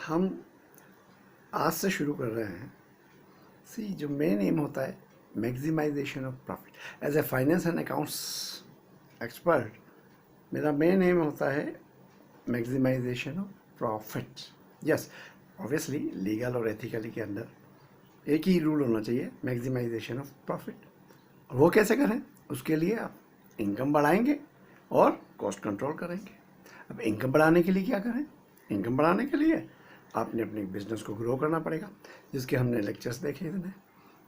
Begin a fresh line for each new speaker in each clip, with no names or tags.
हम आज से शुरू कर रहे हैं। जो मेन एम होता है maximisation of profit. As a finance and accounts expert मेरा मेन एम होता है maximisation of profit. Yes, obviously legal और एथिकली के अंदर एक ही रूल होना चाहिए, मैक्सिमाइजेशन ऑफ प्रॉफिट। और वो कैसे करें? उसके लिए आप इनकम बढ़ाएंगे और कॉस्ट कंट्रोल करेंगे। अब इनकम बढ़ाने के लिए क्या करें? इनकम बढ़ाने के लिए आपने अपने बिजनेस को ग्रो करना पड़ेगा, जिसके हमने लेक्चर्स देखे इतने।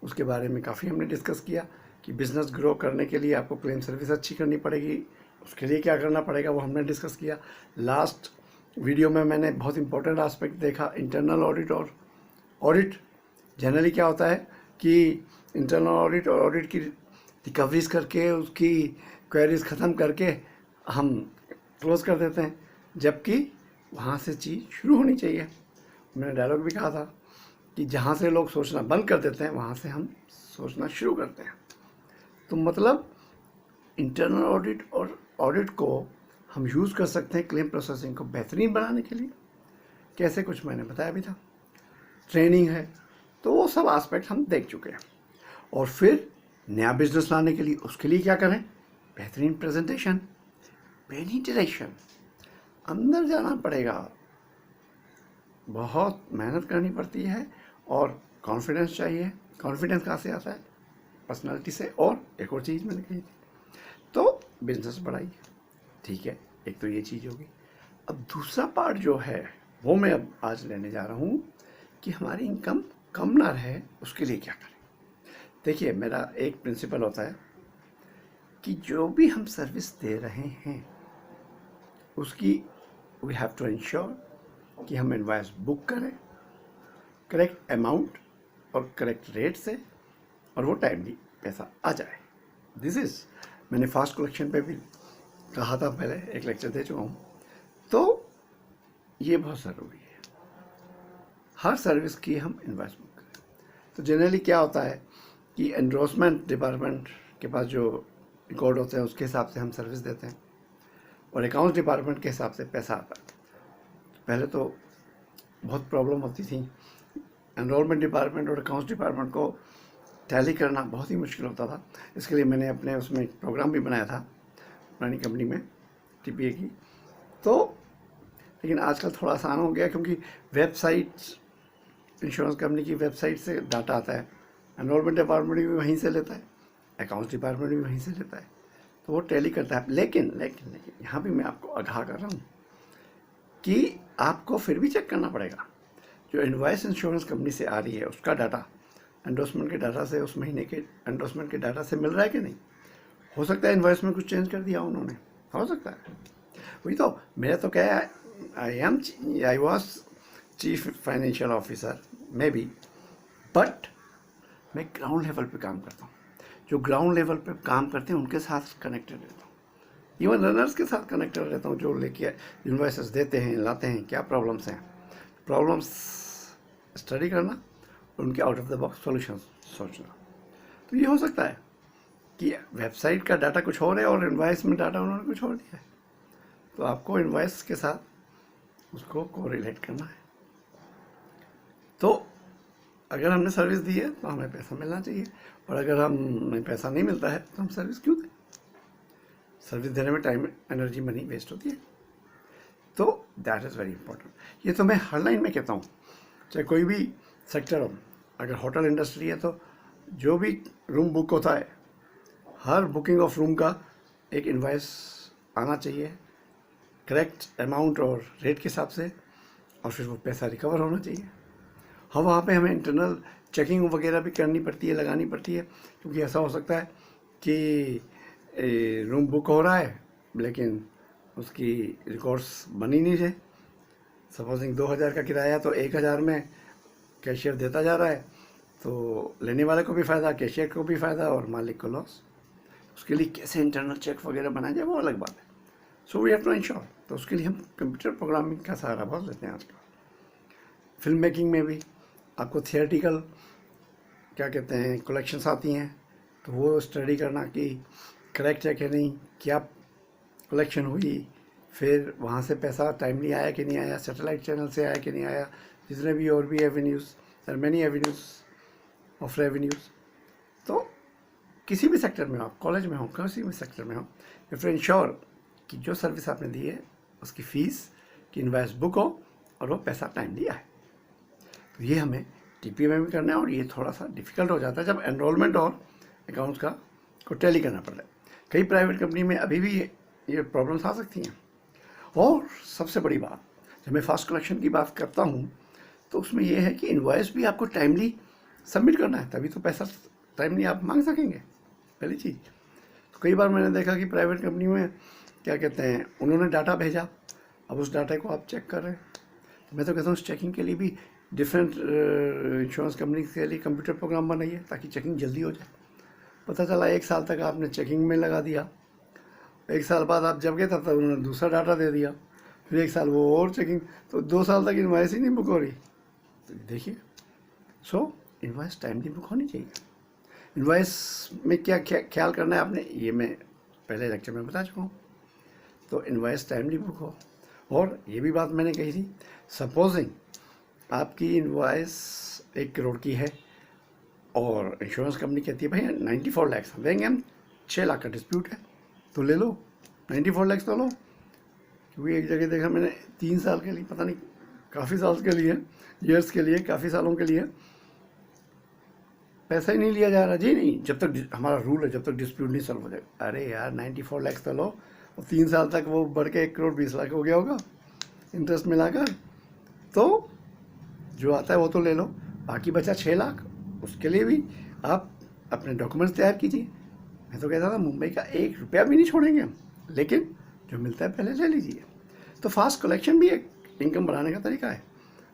उसके बारे में काफ़ी हमने डिस्कस किया कि बिज़नेस ग्रो करने के लिए आपको क्लेम सर्विस अच्छी करनी पड़ेगी, उसके लिए क्या करना पड़ेगा वो हमने डिस्कस किया। लास्ट वीडियो में मैंने बहुत इंपॉर्टेंट एस्पेक्ट देखा, इंटरनल ऑडिट और ऑडिट। जनरली क्या होता है कि इंटरनल ऑडिट और ऑडिट की रिकवरीज करके उसकी क्वेरीज ख़त्म करके हम क्लोज कर देते हैं, जबकि वहाँ से चीज़ शुरू होनी चाहिए। मैंने डायलॉग भी कहा था कि जहाँ से लोग सोचना बंद कर देते हैं वहाँ से हम सोचना शुरू करते हैं। तो मतलब इंटरनल ऑडिट और ऑडिट को हम यूज़ कर सकते हैं क्लेम प्रोसेसिंग को बेहतरीन बनाने के लिए। कैसे, कुछ मैंने बताया भी था, ट्रेनिंग है, तो वो सब एस्पेक्ट हम देख चुके हैं। और फिर नया बिजनेस लाने के लिए उसके लिए क्या करें? बेहतरीन प्रेजेंटेशन, पेनिट्रेशन, अंदर जाना पड़ेगा, बहुत मेहनत करनी पड़ती है और कॉन्फिडेंस चाहिए। कॉन्फिडेंस कहाँ से आता है? पर्सनालिटी से। और एक और चीज़ मैंने कही थी, तो बिजनेस बढ़ाइए। ठीक है, एक तो ये चीज़ होगी। अब दूसरा पार्ट जो है वो मैं अब आज लेने जा रहा हूँ कि हमारी इनकम कम ना रहे, उसके लिए क्या करें। देखिए, मेरा एक प्रिंसिपल होता है कि जो भी हम सर्विस दे रहे हैं उसकी वी हैव टू इंश्योर कि हम इनवॉइस बुक करें करेक्ट अमाउंट और करेक्ट रेट से, और वो टाइमली पैसा आ जाए। दिस इज़, मैंने फास्ट कलेक्शन पे भी कहा था, पहले एक लेक्चर दे चुका हूँ। तो ये बहुत ज़रूरी है, हर सर्विस की हम इनवॉइस बुक करें। तो जनरली क्या होता है कि एंडोर्समेंट डिपार्टमेंट के पास जो रिकॉर्ड होते हैं उसके हिसाब से हम सर्विस देते हैं, और अकाउंट्स डिपार्टमेंट के हिसाब से पैसा आता है। पहले तो बहुत प्रॉब्लम होती थी, एनरोलमेंट डिपार्टमेंट और अकाउंट्स डिपार्टमेंट को टैली करना बहुत ही मुश्किल होता था। इसके लिए मैंने अपने उसमें एक प्रोग्राम भी बनाया था पुरानी कंपनी में, टीपीए की। तो लेकिन आजकल थोड़ा आसान हो गया, क्योंकि वेबसाइट, इंश्योरेंस कंपनी की वेबसाइट से डाटा आता है, एनरोलमेंट डिपार्टमेंट भी वहीं से लेता है, अकाउंट्स डिपार्टमेंट भी वहीं से लेता है, तो वो टैली करता है। लेकिन लेकिन लेकिन यहाँ भी मैं आपको आगाह कर रहा हूँ कि आपको फिर भी चेक करना पड़ेगा जो इनवॉइस इंश्योरेंस कंपनी से आ रही है उसका डाटा एंडोर्समेंट के डाटा से, उस महीने के एंडोर्समेंट के डाटा से मिल रहा है कि नहीं। हो सकता है इनवॉइस में कुछ चेंज कर दिया उन्होंने, हो सकता है। वही तो, मेरा तो क्या है, I was chief financial officer may be, but मैं ग्राउंड लेवल पे काम करता हूँ। जो ग्राउंड लेवल पे काम करते हैं उनके साथ कनेक्टेड रहता हूँ, इवन रनर्स के साथ कनेक्टेड रहता हूँ, जो लेके इन्वॉइसेस देते हैं, लाते हैं, क्या प्रॉब्लम्स हैं, प्रॉब्लम्स स्टडी करना और उनके out of the box solution सोचना। तो ये हो सकता है कि वेबसाइट का डाटा कुछ और है और इन्वॉइस में डाटा उन्होंने कुछ और दिया है, तो आपको इन्वॉइस के साथ उसको कोरिलेट करना है। तो अगर हमने सर्विस दी है तो हमें पैसा मिलना चाहिए, और अगर हमें पैसा नहीं मिलता है तो हम सर्विस क्यों दें? सर्विस देने में टाइम, एनर्जी, मनी वेस्ट होती है। तो दैट इज़ वेरी इंपॉर्टेंट। ये तो मैं हर लाइन में कहता हूँ, चाहे कोई भी सेक्टर हो। अगर होटल इंडस्ट्री है तो जो भी रूम बुक होता है, हर बुकिंग ऑफ रूम का एक इनवॉइस आना चाहिए करेक्ट अमाउंट और रेट के हिसाब से, और फिर वो पैसा रिकवर होना चाहिए। हाँ, वहाँ पे हमें इंटरनल चेकिंग वगैरह भी करनी पड़ती है, लगानी पड़ती है, क्योंकि ऐसा हो सकता है कि रूम बुक हो रहा है लेकिन उसकी रिकॉर्ड्स बनी नहीं रहे। सपोजिंग 2000 का किराया, तो 1000 में कैशियर देता जा रहा है, तो लेने वाले को भी फ़ायदा, कैशियर को भी फ़ायदा और मालिक को लॉस। उसके लिए कैसे इंटरनल चेक वगैरह बनाया जाए वो अलग बात है। So we have to ensure. तो उसके लिए हम कंप्यूटर प्रोग्रामिंग का सहारा बहुत लेते हैं आजकल। फिल्म मेकिंग में भी आपको थिएटिकल क्या कहते हैं कलेक्शंस आती हैं, तो वो स्टडी करना कि करेक्ट है कि नहीं, क्या कलेक्शन हुई, फिर वहाँ से पैसा टाइमली आया कि नहीं आया, सैटेलाइट चैनल से आया कि नहीं आया, जितने भी और भी avenues, there many avenues of revenues. तो किसी भी सेक्टर में हो, आप कॉलेज में हो, किसी भी सेक्टर में हो, यू टू इंश्योर कि जो सर्विस आपने दी है उसकी फ़ीस की इनवॉइस बुक हो और वो पैसा टाइमली आए। तो ये हमें टीपी में भी करना है, और ये थोड़ा सा डिफ़िकल्ट हो जाता है जब एनरोलमेंट और अकाउंट्स को टैली करना पड़ता है। कई प्राइवेट कंपनी में अभी भी ये प्रॉब्लम्स आ सकती हैं। और सबसे बड़ी बात, जब मैं फास्ट कलेक्शन की बात करता हूँ तो उसमें यह है कि इनवॉइस भी आपको टाइमली सबमिट करना है, तभी तो पैसा टाइमली आप मांग सकेंगे, पहली चीज़। तो कई बार मैंने देखा कि प्राइवेट कंपनी में क्या कहते हैं, उन्होंने डाटा भेजा, अब उस डाटा को आप चेक कर रहे हैं। तो मैं तो कहता हूँ उस चेकिंग के लिए भी डिफरेंट इंश्योरेंस कंपनी के लिए कंप्यूटर प्रोग्राम बनाइए ताकि चेकिंग जल्दी हो जाए। पता चला 1 साल तक आपने चेकिंग में लगा दिया, 1 साल बाद आप जब गए तब तक उन्होंने दूसरा डाटा दे दिया, फिर 1 साल वो और चेकिंग, तो 2 साल तक इनवॉइस ही नहीं बुक हो रही। तो देखिए, सो इनवॉइस टाइमली बुक होनी चाहिए। इनवॉइस में क्या ख्याल करना है आपने, ये मैं पहले लेक्चर में बता चुका हूँ। तो इनवॉइस टाइमली बुक हो। और ये भी बात मैंने कही थी, सपोजिंग आपकी इनवॉइस 1 करोड़ की है और इंश्योरेंस कंपनी कहती है भाई 94 लाख देंगे हम, 6 लाख का डिस्प्यूट है तो ले लो, 94 लाख तो लो। क्योंकि एक जगह देखा मैंने 3 साल के लिए, पता नहीं काफ़ी साल के लिए, ईयर्स के लिए, काफ़ी सालों के लिए पैसा ही नहीं लिया जा रहा। जी नहीं, जब तक हमारा रूल है जब तक डिस्प्यूट नहीं सॉल्व हो जाए। अरे यार 94 लाख तो लो, और 3 साल तक वो बढ़ के 1 करोड़ 20 लाख हो गया होगा इंटरेस्ट मिलाकर। तो जो आता है वो तो ले लो, बाकी बचा 6 लाख, उसके लिए भी आप अपने डॉक्यूमेंट्स तैयार कीजिए। मैं तो कहता था मुंबई का 1 रुपया भी नहीं छोड़ेंगे हम, लेकिन जो मिलता है पहले ले लीजिए। तो फास्ट कलेक्शन भी एक इनकम बढ़ाने का तरीका है।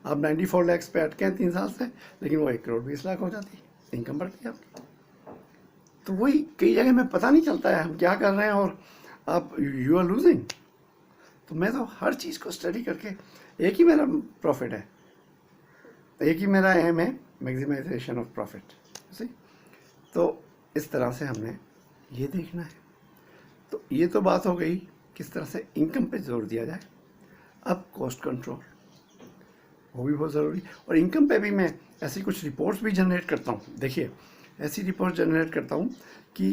आप 94 लाख पे अटके हैं 3 साल से, लेकिन वो 1 करोड़ 20 लाख हो जाती है, इनकम बढ़ती है आपकी। तो वही कई जगह में पता नहीं चलता है हम क्या कर रहे हैं और आप यू आर लूजिंग। तो मैं तो हर चीज़ को स्टडी करके, एक ही मेरा प्रॉफिट है, एक ही मेरा एम है, मैक्सिमाइजेशन ऑफ प्रॉफिट। सी, तो इस तरह से हमने ये देखना है। तो ये तो बात हो गई किस तरह से इनकम पे जोर दिया जाए। अब कॉस्ट कंट्रोल, वो भी बहुत ज़रूरी। और इनकम पे भी मैं ऐसी कुछ रिपोर्ट्स भी जनरेट करता हूँ। देखिए, ऐसी रिपोर्ट जनरेट करता हूँ कि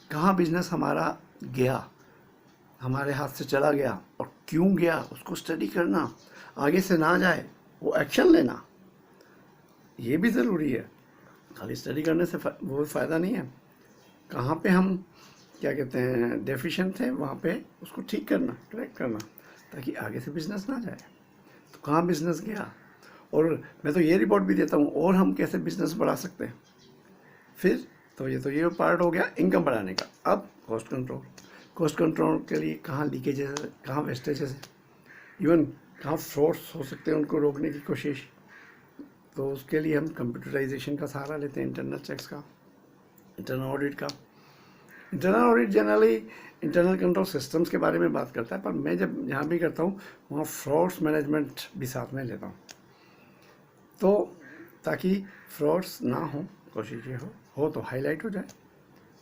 कहाँ बिजनेस हमारा गया, हमारे हाथ से चला गया और क्यों गया, उसको स्टडी करना, आगे से ना जाए वो एक्शन लेना, ये भी ज़रूरी है। खाली स्टडी करने से वो फ़ायदा नहीं है। कहाँ पे हम क्या कहते हैं डेफिशिएंट थे, वहाँ पे उसको ठीक करना, करेक्ट करना, ताकि आगे से बिजनेस ना जाए। तो कहाँ बिजनेस गया, और मैं तो ये रिपोर्ट भी देता हूँ और हम कैसे बिजनेस बढ़ा सकते हैं। फिर तो ये पार्ट हो गया इनकम बढ़ाने का। अब कॉस्ट कंट्रोल, कॉस्ट कंट्रोल के लिए कहाँ लीकेजेस है, कहाँ वेस्टेजेस है, इवन कहाँ फ्रॉड्स हो सकते हैं, उनको रोकने की कोशिश। तो उसके लिए हम कंप्यूटराइजेशन का सहारा लेते हैं, इंटरनल चेक्स का, इंटरनल ऑडिट का। Internal audit generally internal control systems के बारे में बात करता है, पर मैं जब जहाँ भी करता हूँ वहाँ फ्रॉड्स मैनेजमेंट भी साथ में लेता हूँ, तो ताकि फ्रॉड्स ना हो, कोशिश ये हो तो हाईलाइट हो जाए,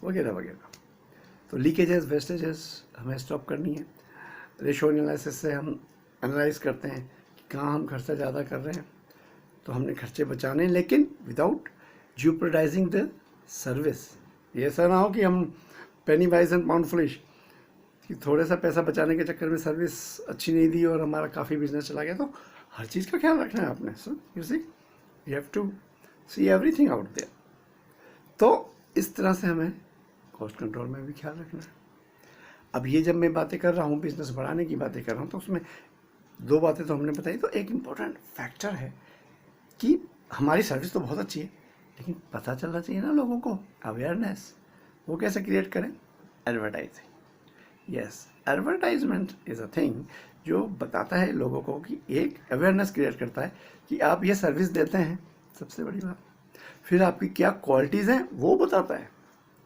वगैरह वगैरह। तो लीकेजेस वेस्टेजेस हमें स्टॉप करनी है। रेशो एनालिसिस से हम एनालाइज करते हैं कि कहाँ हम खर्चा ज़्यादा कर रहे हैं, तो हमने खर्चे बचाने, लेकिन विदाउट ज्यूपरडाइजिंग द सर्विस। ये ऐसा ना हो कि हम पेनी वाइज एंड पाउंड फुलिश, कि थोड़े सा पैसा बचाने के चक्कर में सर्विस अच्छी नहीं दी और हमारा काफ़ी बिजनेस चला गया। तो हर चीज़ का ख्याल रखना है आपने। So you see, you have to see everything out there. तो इस तरह से हमें कॉस्ट कंट्रोल में भी ख्याल रखना है। अब ये जब मैं बातें कर रहा हूँ, बिजनेस बढ़ाने की बातें कर रहा हूँ, तो उसमें 2 बातें तो हमने बताई। तो एक इम्पोर्टेंट फैक्टर है कि हमारी सर्विस तो बहुत अच्छी है, लेकिन पता चलना चाहिए ना लोगों को, अवेयरनेस। वो कैसे क्रिएट करें? Advertising. Yes, advertisement is a thing जो बताता है लोगों को, कि एक अवेयरनेस क्रिएट करता है कि आप ये सर्विस देते हैं, सबसे बड़ी बात। फिर आपकी क्या क्वालिटीज़ हैं वो बताता है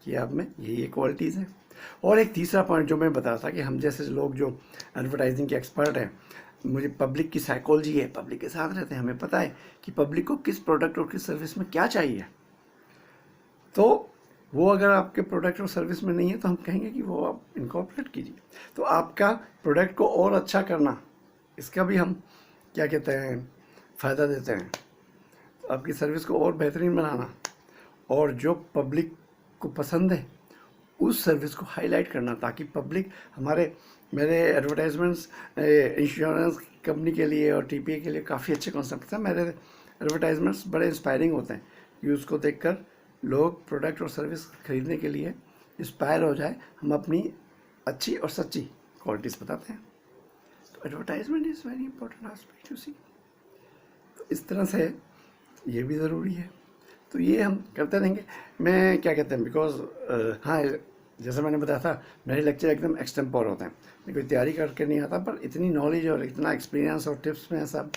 कि आप में ये क्वालिटीज़ हैं। और एक तीसरा पॉइंट जो मैं बता रहा था कि हम जैसे लोग जो एडवर्टाइजिंग के एक्सपर्ट हैं, मुझे पब्लिक की साइकोलॉजी है, पब्लिक के साथ रहते हैं, हमें पता है कि पब्लिक को किस प्रोडक्ट और किस सर्विस में क्या चाहिए। तो वो अगर आपके प्रोडक्ट और सर्विस में नहीं है तो हम कहेंगे कि वो आप इनकॉर्पोरेट कीजिए। तो आपका प्रोडक्ट को और अच्छा करना, इसका भी हम क्या कहते हैं, फ़ायदा देते हैं। तो आपकी सर्विस को और बेहतरीन बनाना, और जो पब्लिक को पसंद है उस सर्विस को हाईलाइट करना, ताकि पब्लिक मेरे एडवर्टाइजमेंट्स इंश्योरेंस कंपनी के लिए और टीपीए के लिए काफ़ी अच्छे कॉन्सेप्ट हैं। मेरे एडवर्टाइजमेंट्स बड़े इंस्पायरिंग होते हैं कि उसको देखकर लोग प्रोडक्ट और सर्विस खरीदने के लिए इंस्पायर हो जाए। हम अपनी अच्छी और सच्ची क्वालिटीज़ बताते हैं। तो advertisement is very important aspect, you see. तो इस तरह से ये भी ज़रूरी है। तो ये हम करते रहेंगे। मैं क्या कहते हैं, बिकॉज हाँ, जैसे मैंने बताया था, मेरे लेक्चर एकदम एक्सटेम्पोर होते हैं, मैं कोई तैयारी करके नहीं आता, पर इतनी नॉलेज और इतना एक्सपीरियंस और टिप्स में है सब।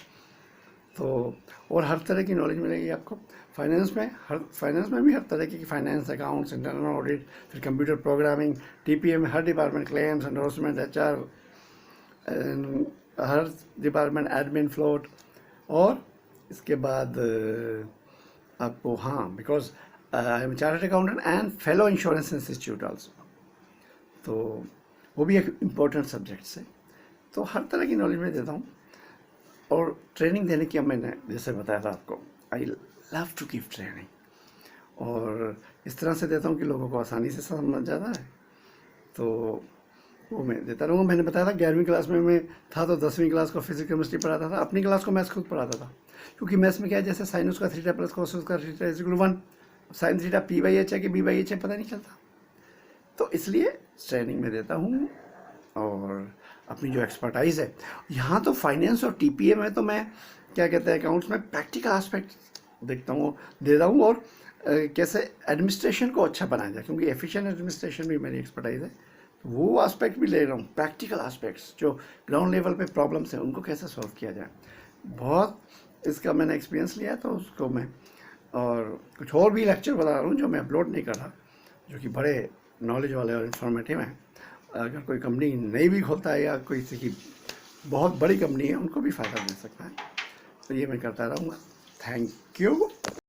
तो और हर तरह की नॉलेज मिलेगी आपको। फाइनेंस में भी हर तरह की फाइनेंस, अकाउंट्स, इंटरनल ऑडिट, फिर कंप्यूटर प्रोग्रामिंग, टीपीए में हर डिपार्टमेंट, क्लेम्स, एंडोर्समेंट, एचआर, हर डिपार्टमेंट, एडमिन, फ्लोट। और इसके बाद आपको, हाँ, because I am chartered accountant and fellow insurance institute also, तो वो भी एक इम्पोर्टेंट सब्जेक्ट है। तो हर तरह की नॉलेज मैं देता हूँ। और ट्रेनिंग देने की, अब मैंने जैसे बताया था आपको, I love to give training, और इस तरह से देता हूँ कि लोगों को आसानी से समझ जाता है। तो वो मैं देता रहूँगा। मैंने बताया था 11वीं क्लास में मैं था, तो 10वीं क्लास को फिजिक्स केमिस्ट्री पढ़ाता था। अपनी क्लास को मैथ्स खुद पढ़ाता था, क्योंकि मैथ्स में क्या है, जैसे साइनस का थीटा प्लस कोसस का theta is equal to 1, sine theta P by H है कि बी बाई एच है पता नहीं चलता। तो इसलिए ट्रेनिंग में देता हूँ। और अपनी जो एक्सपर्टाइज है यहाँ, तो फाइनेंस और टीपीए में तो मैं क्या कहते हैं, अकाउंट्स में प्रैक्टिकल एस्पेक्ट देखता हूँ, दे रहा हूँ। और कैसे एडमिनिस्ट्रेशन को अच्छा बनाया जाए, क्योंकि एफिशिएंट एडमिनिस्ट्रेशन भी मेरी एक्सपर्टाइज है। तो वो एस्पेक्ट भी ले रहा हूँ, प्रैक्टिकल एस्पेक्ट्स जो ग्राउंड लेवल पे प्रॉब्लम्स हैं उनको कैसे सॉल्व किया जाए। बहुत इसका मैंने एक्सपीरियंस लिया, तो उसको मैं और कुछ और भी लेक्चर बता रहा हूँ जो मैं अपलोड नहीं कर रहा, जो कि बड़े नॉलेज वाले और इन्फॉर्मेटिव हैं। अगर कोई कंपनी नई भी खोलता है या कोई किसी की बहुत बड़ी कंपनी है, उनको भी फ़ायदा मिल सकता है। तो ये मैं करता रहूँगा। Thank you.